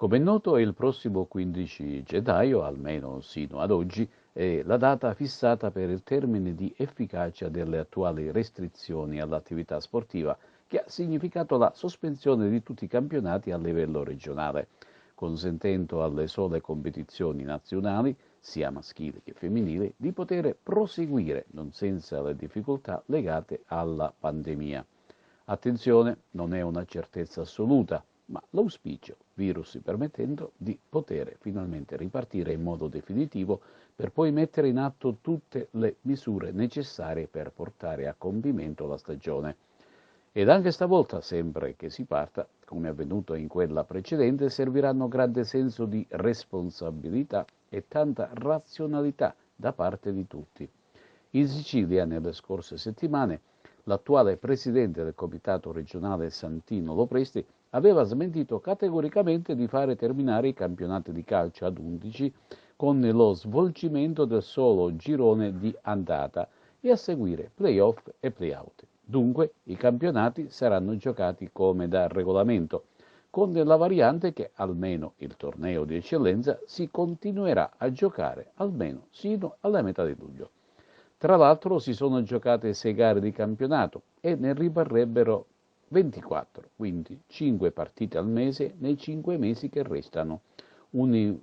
Come è noto, il prossimo 15 gennaio, almeno sino ad oggi, è la data fissata per il termine di efficacia delle attuali restrizioni all'attività sportiva, che ha significato la sospensione di tutti i campionati a livello regionale, consentendo alle sole competizioni nazionali, sia maschili che femminili, di poter proseguire non senza le difficoltà legate alla pandemia. Attenzione, non è una certezza assoluta, ma l'auspicio, virus permettendo, di poter finalmente ripartire in modo definitivo per poi mettere in atto tutte le misure necessarie per portare a compimento la stagione. Ed anche stavolta, sempre che si parta, come è avvenuto in quella precedente, serviranno grande senso di responsabilità e tanta razionalità da parte di tutti. In Sicilia, nelle scorse settimane, l'attuale presidente del comitato regionale Santino Lopresti aveva smentito categoricamente di fare terminare i campionati di calcio ad 11 con lo svolgimento del solo girone di andata e a seguire play-off e play-out. Dunque i campionati saranno giocati come da regolamento, con la variante che almeno il torneo di eccellenza si continuerà a giocare almeno sino alla metà di luglio. Tra l'altro si sono giocate 6 gare di campionato e ne rimarrebbero 24, quindi 5 partite al mese nei 5 mesi che restano, un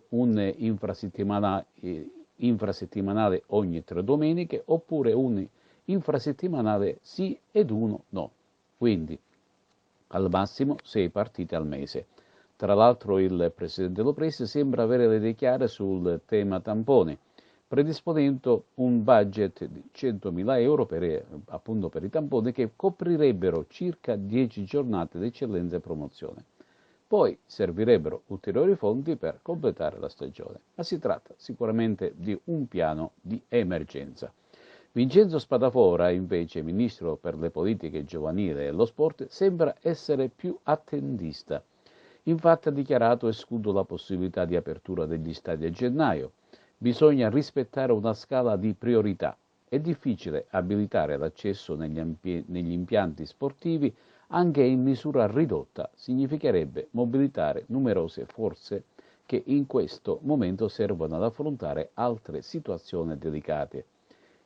infrasettimanale ogni 3 domeniche oppure un infrasettimanale sì ed uno no, quindi al massimo 6 partite al mese. Tra l'altro il presidente Lopresti sembra avere le idee chiare sul tema tamponi, predisponendo un budget di 100.000 euro appunto per i tamponi che coprirebbero circa 10 giornate di eccellenza e promozione. Poi servirebbero ulteriori fondi per completare la stagione, ma si tratta sicuramente di un piano di emergenza. Vincenzo Spadafora, invece ministro per le politiche giovanili e lo sport, sembra essere più attendista. Infatti ha dichiarato escludo la possibilità di apertura degli stadi a gennaio. Bisogna rispettare una scala di priorità. È difficile abilitare l'accesso negli impianti sportivi anche in misura ridotta. Significherebbe mobilitare numerose forze che in questo momento servono ad affrontare altre situazioni delicate.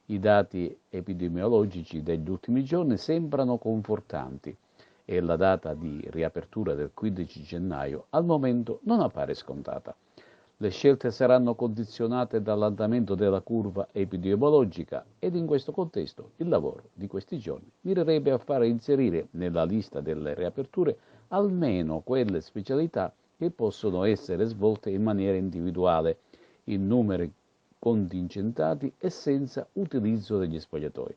I dati epidemiologici degli ultimi giorni sembrano confortanti e la data di riapertura del 15 gennaio al momento non appare scontata. Le scelte saranno condizionate dall'andamento della curva epidemiologica ed in questo contesto il lavoro di questi giorni mirerebbe a fare inserire nella lista delle riaperture almeno quelle specialità che possono essere svolte in maniera individuale, in numeri contingentati e senza utilizzo degli spogliatoi.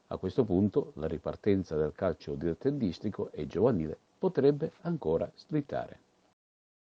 A questo punto la ripartenza del calcio dilettantistico e giovanile potrebbe ancora slittare.